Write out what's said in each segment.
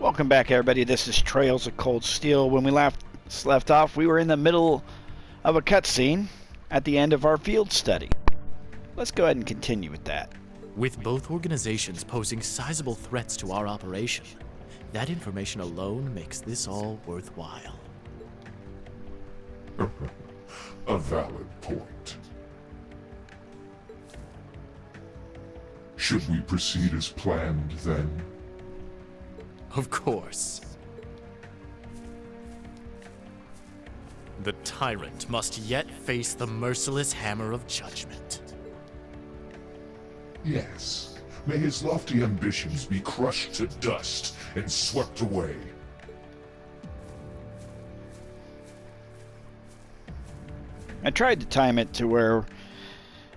Welcome back, everybody. This is Trails of Cold Steel. When we left off, we were in the middle of a cutscene at the end of our field study. Let's go ahead and continue with that. With both organizations posing sizable threats to our operation, that information alone makes this all worthwhile. A valid point. Should we proceed as planned, then? Of course. The tyrant must yet face the merciless hammer of judgment. Yes. May his lofty ambitions be crushed to dust and swept away. I tried to time it to where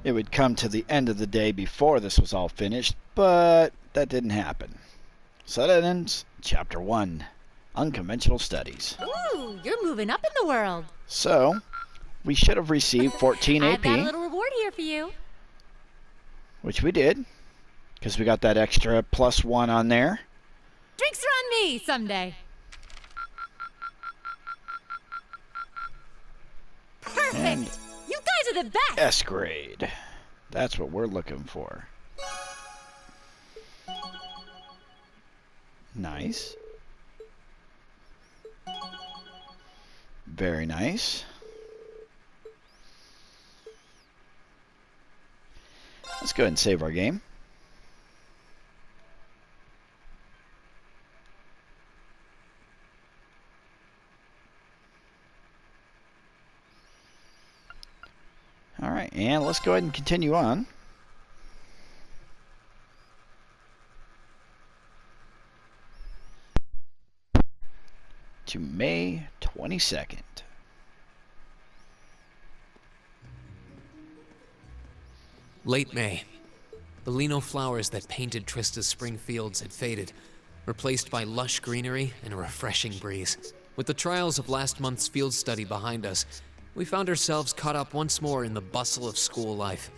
it would come to the end of the day before this was all finished, but that didn't happen. So that ends Chapter 1, Unconventional Studies. Ooh, you're moving up in the world. So, we should have received 14 I've got a AP, little reward here for you. which we did, because we got that extra +1 on there. Drinks are on me someday. Perfect. And You guys are the best. S grade. That's what we're looking for. Nice. Very nice. Let's go ahead and save our game. All right, and let's go ahead and continue on. To May 22nd. Late May. The lino flowers that painted Trista's spring fields had faded, replaced by lush greenery and a refreshing breeze. With the trials of last month's field study behind us, we found ourselves caught up once more in the bustle of school life.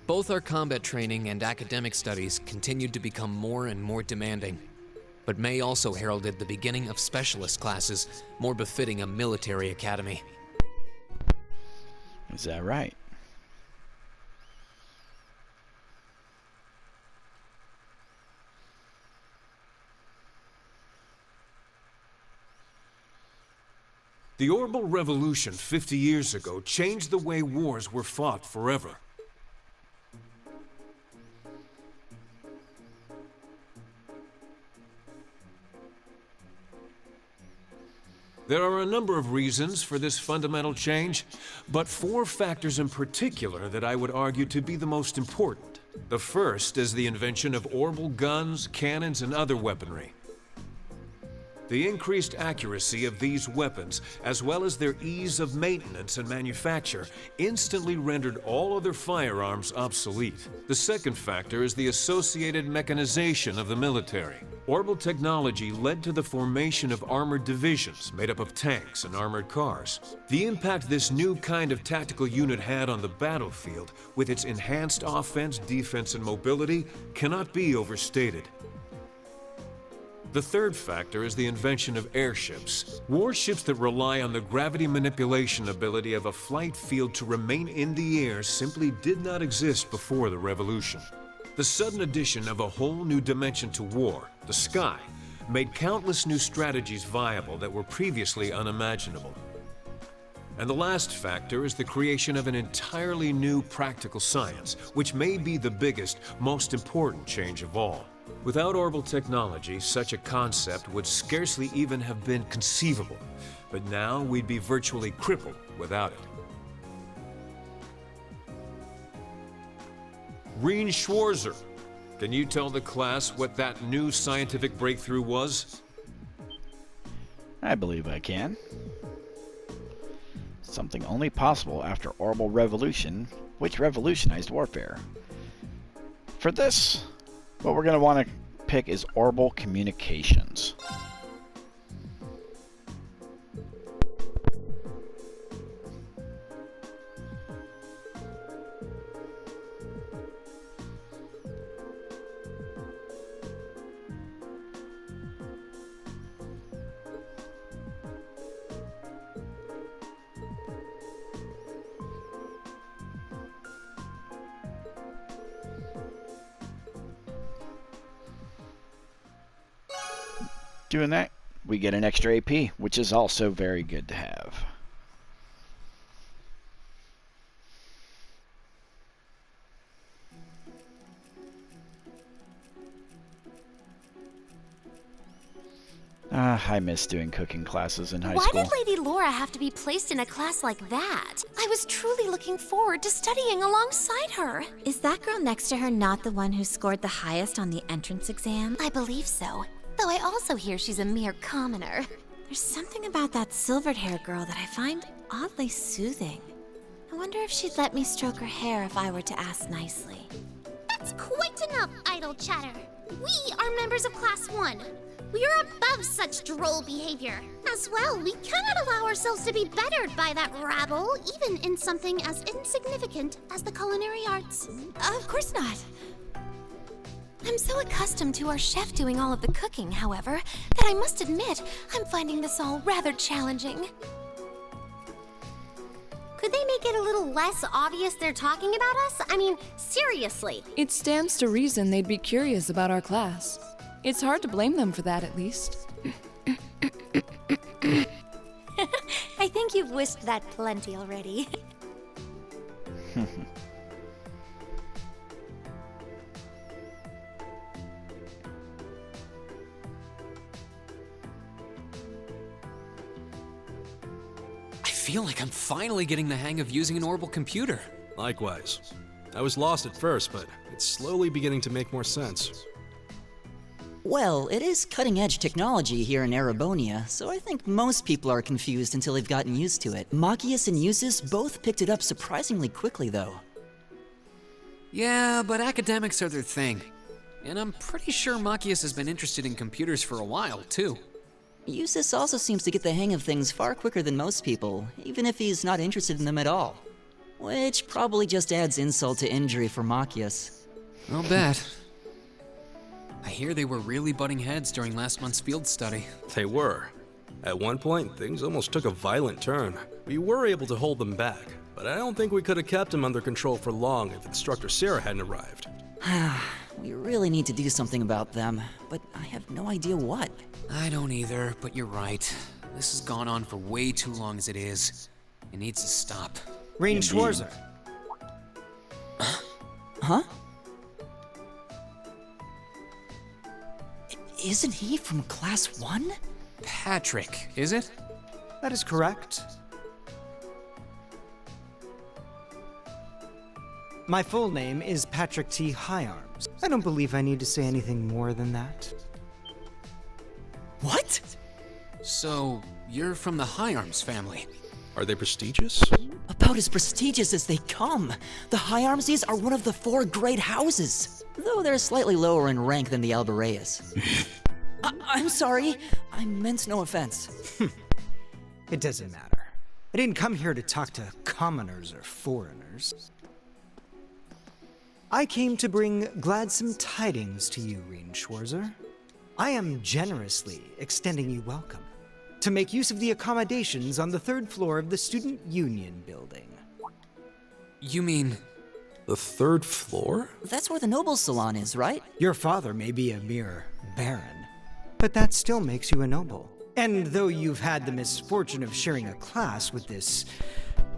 Both our combat training and academic studies continued to become more and more demanding. But May also heralded the beginning of specialist classes, more befitting a military academy. Is that right? The Orbital Revolution 50 years ago changed the way wars were fought forever. There are a number of reasons for this fundamental change, but 4 factors in particular that I would argue to be the most important. The first is the invention of orbital guns, cannons, and other weaponry. The increased accuracy of these weapons, as well as their ease of maintenance and manufacture, instantly rendered all other firearms obsolete. The second factor is the associated mechanization of the military. Orbital technology led to the formation of armored divisions made up of tanks and armored cars. The impact this new kind of tactical unit had on the battlefield, with its enhanced offense, defense, and mobility, cannot be overstated. The third factor is the invention of airships. Warships that rely on the gravity manipulation ability of a flight field to remain in the air simply did not exist before the revolution. The sudden addition of a whole new dimension to war, the sky, made countless new strategies viable that were previously unimaginable. And the last factor is the creation of an entirely new practical science, which may be the biggest, most important change of all. Without orbital technology, such a concept would scarcely even have been conceivable, but now we'd be virtually crippled without it. Reen Schwarzer, can you tell the class what that new scientific breakthrough was? I believe I can. Something only possible after orbital revolution, which revolutionized warfare. For this, what we're going to want to pick is orbital communications. Doing that, we get an extra AP, which is also very good to have. I miss doing cooking classes in high Why school. did Lady Laura have to be placed in a class like that? I was truly looking forward to studying alongside her. Is that girl next to her not the one who scored the highest on the entrance exam? I believe so, though I also hear she's a mere commoner. There's something about that silvered-haired girl that I find oddly soothing. I wonder if she'd let me stroke her hair if I were to ask nicely. That's quite enough idle chatter. We are members of Class 1. We are above such droll behavior. As well, we cannot allow ourselves to be bettered by that rabble, even in something as insignificant as the culinary arts. Of course not. I'm so accustomed to our chef doing all of the cooking, however, that I must admit I'm finding this all rather challenging. Could they make it a little less obvious they're talking about us? I mean, seriously. It stands to reason they'd be curious about our class. It's hard to blame them for that, at least. I think you've wished that plenty already. I feel like I'm finally getting the hang of using an orbital computer. Likewise. I was lost at first, but it's slowly beginning to make more sense. Well, it is cutting-edge technology here in Erebonia, so I think most people are confused until they've gotten used to it. Machias and Eustace both picked it up surprisingly quickly, though. Yeah, but academics are their thing. And I'm pretty sure Machias has been interested in computers for a while, too. Eustace also seems to get the hang of things far quicker than most people, even if he's not interested in them at all. Which probably just adds insult to injury for Machias. I'll bet. I hear they were really butting heads during last month's field study. They were. At one point, things almost took a violent turn. We were able to hold them back, but I don't think we could have kept them under control for long if Instructor Sarah hadn't arrived. We really need to do something about them, but I have no idea what. I don't either, but you're right. This has gone on for way too long as it is. It needs to stop. Rain Schwarzer. Huh? Isn't he from Class 1? Patrick, is it? That is correct. My full name is Patrick T. Higharms. I don't believe I need to say anything more than that. What? So, you're from the Higharms family? Are they prestigious? About as prestigious as they come. The Higharmses are one of the 4 great houses, though they're slightly lower in rank than the Albareas. I'm sorry. I meant no offense. It doesn't matter. I didn't come here to talk to commoners or foreigners. I came to bring gladsome tidings to you, Reen Schwarzer. I am generously extending you welcome to make use of the accommodations on the 3rd floor of the Student Union building. You mean... The 3rd floor? That's where the Nobles Salon is, right? Your father may be a mere baron, but that still makes you a noble. And though you've had the misfortune of sharing a class with this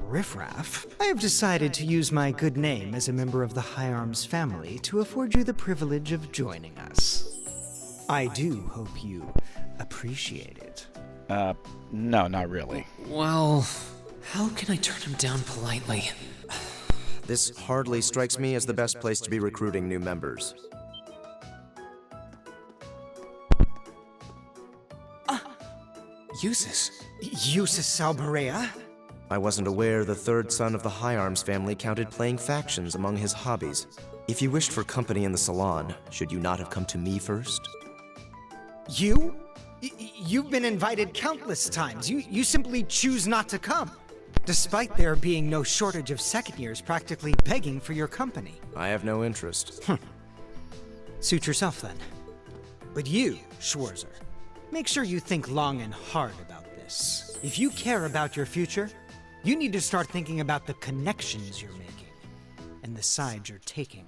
riffraff, I have decided to use my good name as a member of the Higharms family to afford you the privilege of joining us. I do hope you appreciate it. No, not really. Well, how can I turn him down politely? This hardly strikes me as the best place to be recruiting new members. Eustace. Eustace Albarea? I wasn't aware the 3rd son of the Higharms family counted playing factions among his hobbies. If you wished for company in the salon, should you not have come to me first? You? You've been invited countless times. You simply choose not to come, despite there being no shortage of second years practically begging for your company. I have no interest. Suit yourself then. But you, Schwarzer, make sure you think long and hard about this. If you care about your future, you need to start thinking about the connections you're making and the sides you're taking.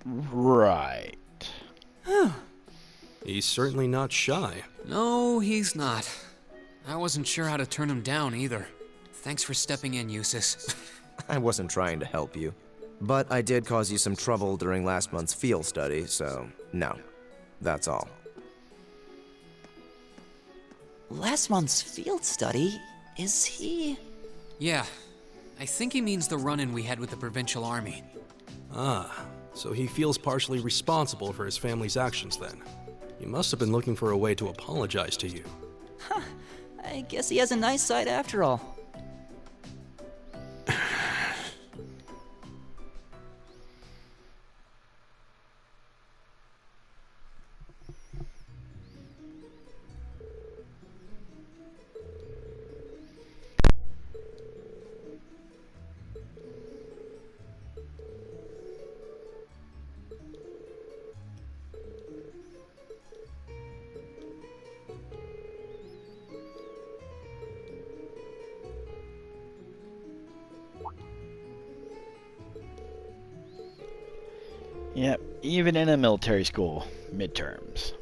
Right. He's certainly not shy. No, he's not. I wasn't sure how to turn him down either. Thanks for stepping in, Eustace. I wasn't trying to help you. But I did cause you some trouble during last month's field study, so no. That's all. Last month's field study? Is he... Yeah, I think he means the run-in we had with the provincial army. Ah, so he feels partially responsible for his family's actions then. He must have been looking for a way to apologize to you. Huh, I guess he has a nice side after all. Yep, even in a military school, midterms.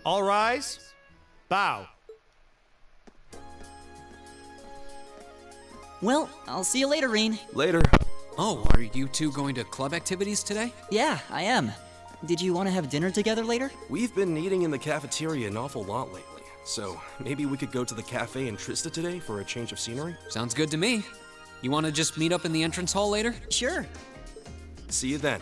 All rise. Bow. Well, I'll see you later, Reen. Later. Oh, are you two going to club activities today? Yeah, I am. Did you want to have dinner together later? We've been eating in the cafeteria an awful lot lately, so maybe we could go to the cafe in Trista today for a change of scenery? Sounds good to me. You want to just meet up in the entrance hall later? Sure. See you then.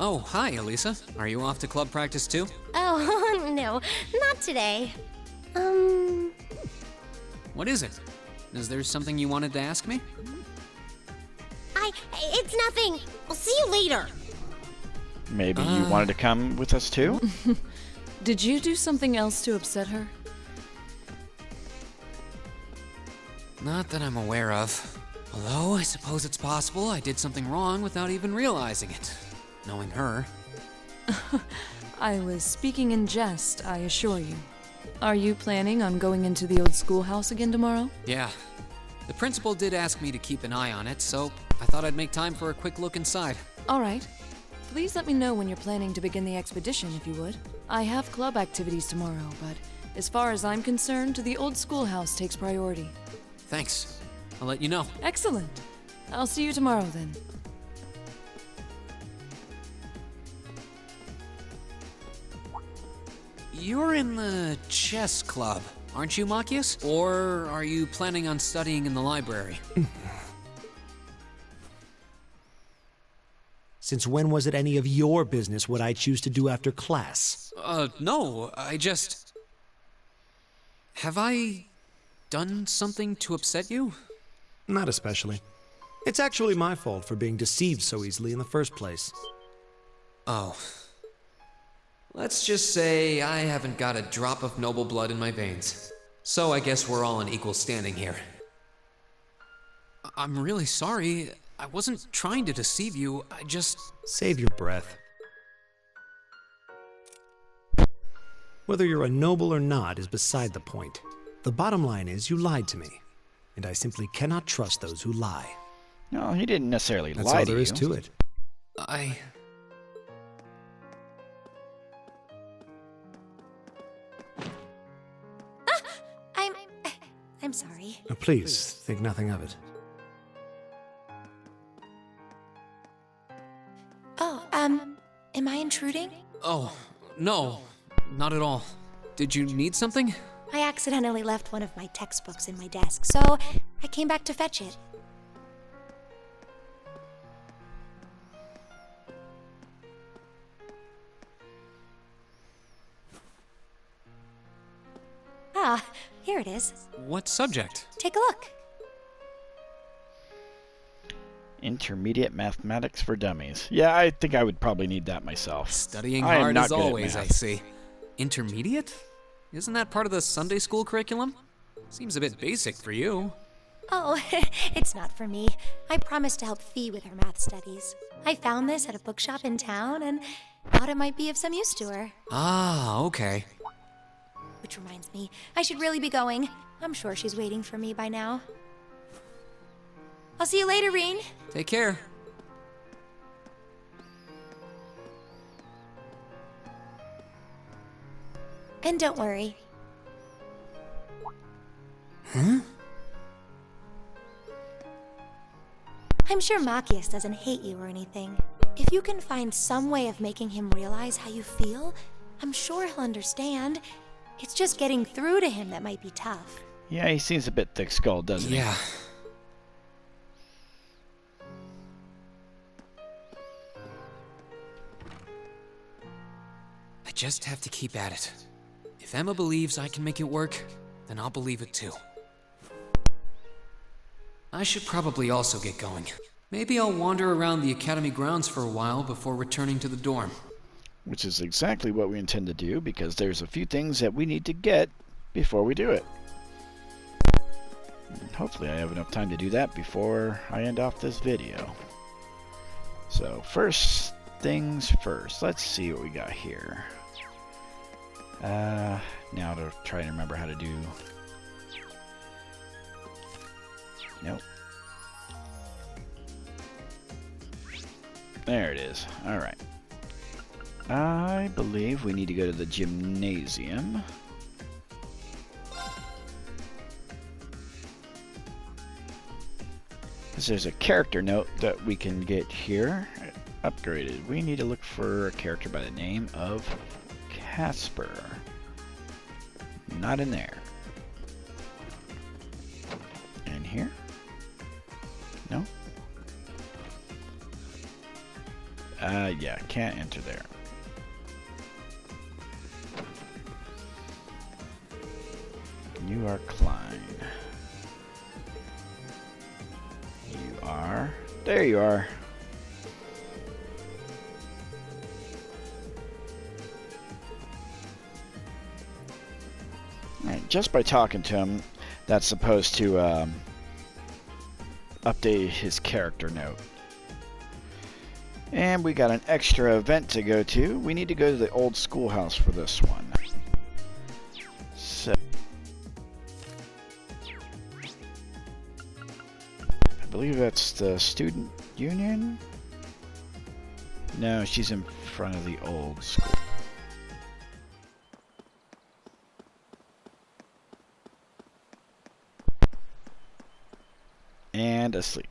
Oh, hi, Elisa. Are you off to club practice too? Oh, no, not today. What is it? Is there something you wanted to ask me? It's nothing. I'll see you later. Maybe you wanted to come with us too? Did you do something else to upset her? Not that I'm aware of. Although, I suppose it's possible I did something wrong without even realizing it. Knowing her. I was speaking in jest, I assure you. Are you planning on going into the old schoolhouse again tomorrow? Yeah. The principal did ask me to keep an eye on it, so I thought I'd make time for a quick look inside. All right. Please let me know when you're planning to begin the expedition, if you would. I have club activities tomorrow, but as far as I'm concerned, the old schoolhouse takes priority. Thanks. I'll let you know. Excellent. I'll see you tomorrow then. You're in the chess club, aren't you, Machias? Or are you planning on studying in the library? Since when was it any of your business what I choose to do after class? No, I just... Have I done something to upset you? Not especially. It's actually my fault for being deceived so easily in the first place. Oh. Let's just say I haven't got a drop of noble blood in my veins. So I guess we're all in equal standing here. I'm really sorry. I wasn't trying to deceive you. I just... Save your breath. Whether you're a noble or not is beside the point. The bottom line is you lied to me, and I simply cannot trust those who lie. No, he didn't necessarily lie to you. That's all there is to it. I'm sorry. Please, think nothing of it. Oh, am I intruding? Oh, no, not at all. Did you need something? I accidentally left one of my textbooks in my desk, so I came back to fetch it. Ah, here it is. What subject? Take a look. Intermediate mathematics for dummies. Yeah, I think I would probably need that myself. Studying I am hard not as good at always, I math. see. Intermediate? Isn't that part of the Sunday school curriculum? Seems a bit basic for you. Oh, it's not for me. I promised to help Fee with her math studies. I found this at a bookshop in town and thought it might be of some use to her. Ah, okay. Which reminds me, I should really be going. I'm sure she's waiting for me by now. I'll see you later, Reen. Take care. And don't worry. Huh? I'm sure Machias doesn't hate you or anything. If you can find some way of making him realize how you feel, I'm sure he'll understand. It's just getting through to him that might be tough. Yeah, he seems a bit thick-skulled, doesn't he? Yeah. I just have to keep at it. If Emma believes I can make it work, then I'll believe it too. I should probably also get going. Maybe I'll wander around the academy grounds for a while before returning to the dorm. Which is exactly what we intend to do, because there's a few things that we need to get before we do it. And hopefully I have enough time to do that before I end off this video. So first things first, let's see what we got here. Now to try and remember how to do... Nope. There it is. Alright. I believe we need to go to the gymnasium. Because there's a character note that we can get here. Upgraded. We need to look for a character by the name of Casper. Not in there. In here? No? Yeah, can't enter there. You are Klein. You are... There you are. Alright, just by talking to him, that's supposed to update his character note. And we got an extra event to go to. We need to go to the old schoolhouse for this one. So, I believe that's the student union? No, she's in front of the old school. And asleep.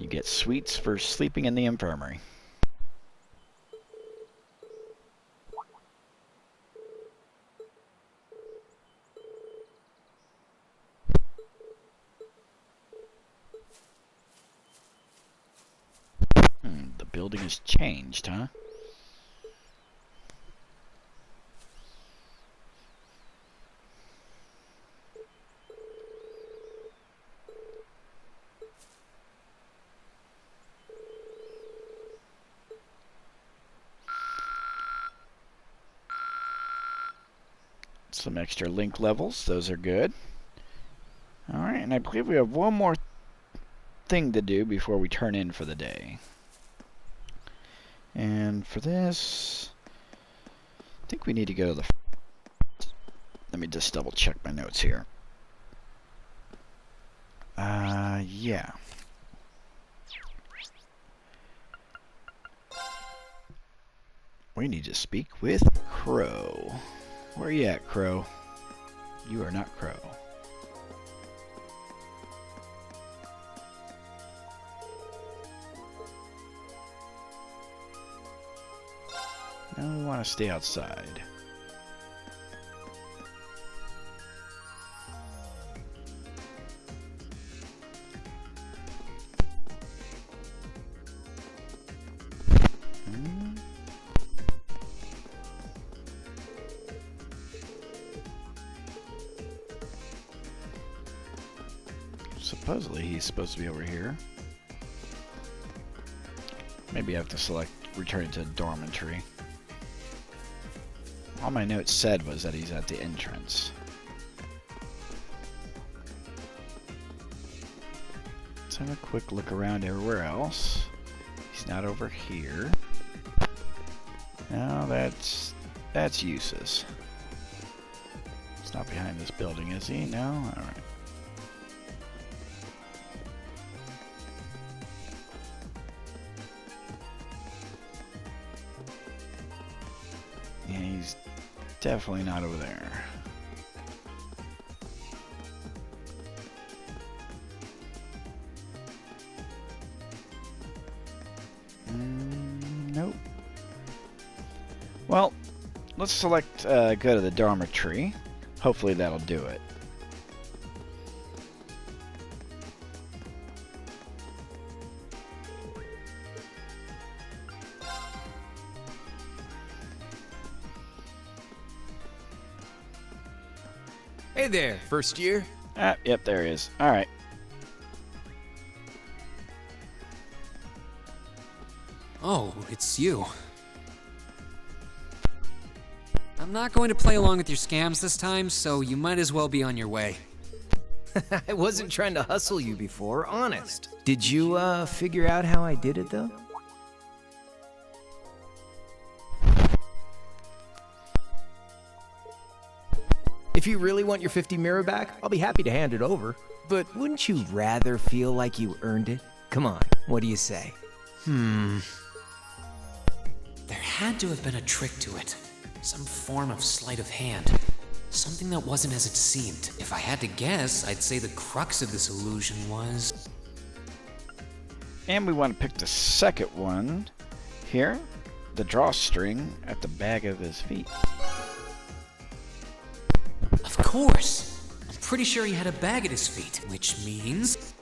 You get sweets for sleeping in the infirmary. The building has changed, huh? Some extra link levels, those are good. Alright, and I believe we have one more thing to do before we turn in for the day. And for this, I think we need to go to the... Let me just double check my notes here. Yeah. We need to speak with Crow. Where are you at, Crow? You are not Crow. And we want to stay outside. Supposedly he's supposed to be over here. Maybe I have to select return to dormitory. All my notes said was that he's at the entrance. Let's have a quick look around everywhere else. He's not over here. No, that's useless. He's not behind this building, is he? No? Alright. Yeah, he's definitely not over there. Nope. Well, let's select go to the dormitory. Hopefully that'll do it. Hey there, first year. Yep, there he is. All right. Oh, it's you. I'm not going to play along with your scams this time, so you might as well be on your way. I wasn't trying to hustle you before, honest. Did you, figure out how I did it, though? If you really want your 50 mirror back, I'll be happy to hand it over. But wouldn't you rather feel like you earned it? Come on, what do you say? There had to have been a trick to it. Some form of sleight of hand. Something that wasn't as it seemed. If I had to guess, I'd say the crux of this illusion was... And we want to pick the second one here. The drawstring at the bag of his feet. Of course! I'm pretty sure he had a bag at his feet, which means...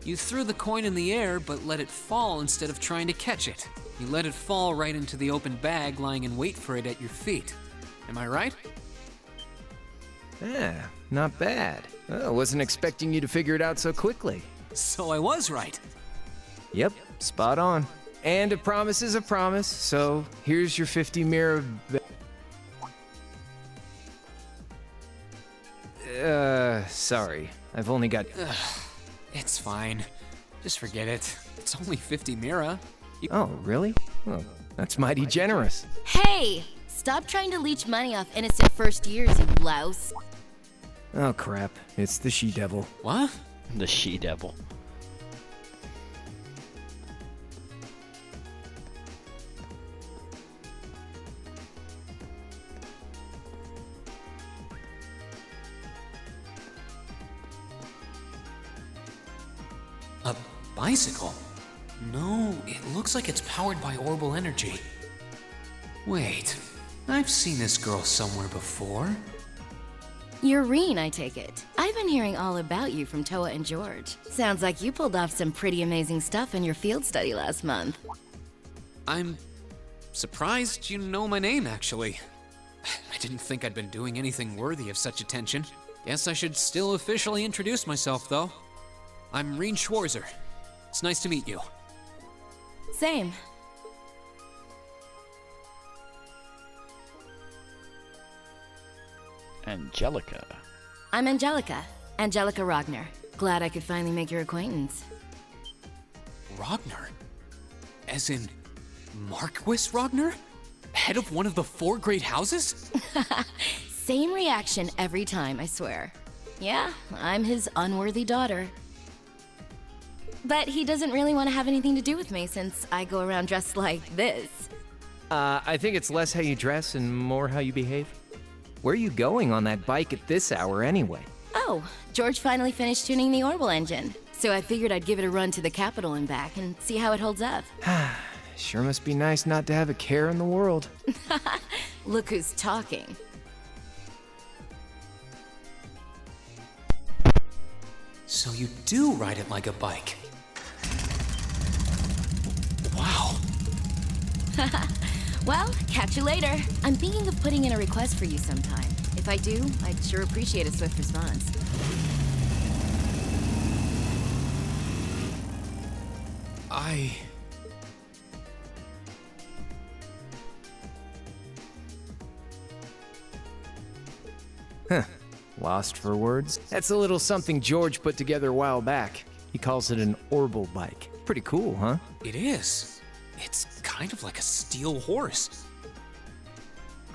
You threw the coin in the air, but let it fall instead of trying to catch it. You let it fall right into the open bag, lying in wait for it at your feet. Am I right? Yeah, not bad. I wasn't expecting you to figure it out so quickly. So I was right. Yep, spot on. And a promise is a promise, so here's your 50 mirror... sorry. I've only got... It's fine. Just forget it. It's only 50 mira. Oh, really? Well, that's mighty generous. Hey! Stop trying to leech money off innocent first years, you louse. Oh, crap. It's the she-devil. What? The she-devil. A bicycle? No, it looks like it's powered by orbital energy. Wait, I've seen this girl somewhere before. You're Reen, I take it. I've been hearing all about you from Toa and George. Sounds like you pulled off some pretty amazing stuff in your field study last month. I'm surprised you know my name, actually. I didn't think I'd been doing anything worthy of such attention. Guess I should still officially introduce myself, though. I'm Reen Schwarzer. It's nice to meet you. Same. Angelica. I'm Angelica. Angelica Ragnar. Glad I could finally make your acquaintance. Ragnar? As in Marquis Ragnar? Head of one of the 4 great houses? Same reaction every time, I swear. Yeah, I'm his unworthy daughter. But he doesn't really want to have anything to do with me since I go around dressed like this. I think it's less how you dress and more how you behave. Where are you going on that bike at this hour anyway? Oh, George finally finished tuning the orbital engine, so I figured I'd give it a run to the capital and back and see how it holds up. Sure must be nice not to have a care in the world. Look who's talking. So you do ride it like a bike. Wow. Well, catch you later. I'm thinking of putting in a request for you sometime. If I do, I'd sure appreciate a swift response. Huh. Lost for words? That's a little something George put together a while back. He calls it an orbital bike. Pretty cool, huh? It is. It's kind of like a steel horse.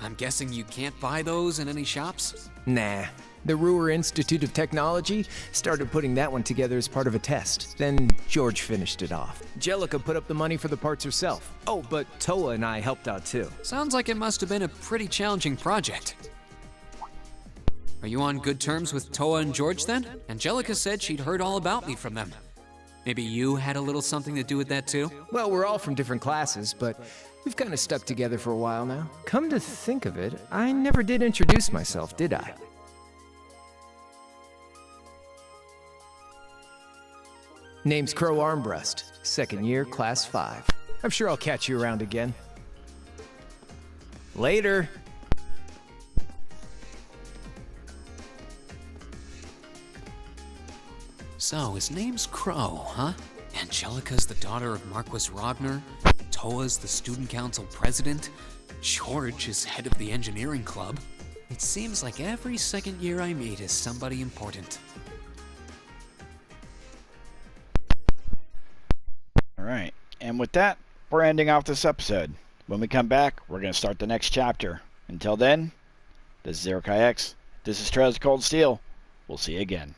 I'm guessing you can't buy those in any shops? Nah. The Ruhr Institute of Technology started putting that one together as part of a test. Then George finished it off. Jellica put up the money for the parts herself. Oh, but Toa and I helped out too. Sounds like it must have been a pretty challenging project. Are you on good terms with Toa and George then? Angelica said she'd heard all about me from them. Maybe you had a little something to do with that too? Well, we're all from different classes, but we've kind of stuck together for a while now. Come to think of it, I never did introduce myself, did I? Name's Crow Armbrust, second year, class 5. I'm sure I'll catch you around again. Later. So, his name's Crow, huh? Angelica's the daughter of Marquis Rogner. Toa's the student council president. George is head of the engineering club. It seems like every second year I meet is somebody important. Alright, and with that, we're ending off this episode. When we come back, we're going to start the next chapter. Until then, this is Eric IX. This is Trails of Cold Steel. We'll see you again.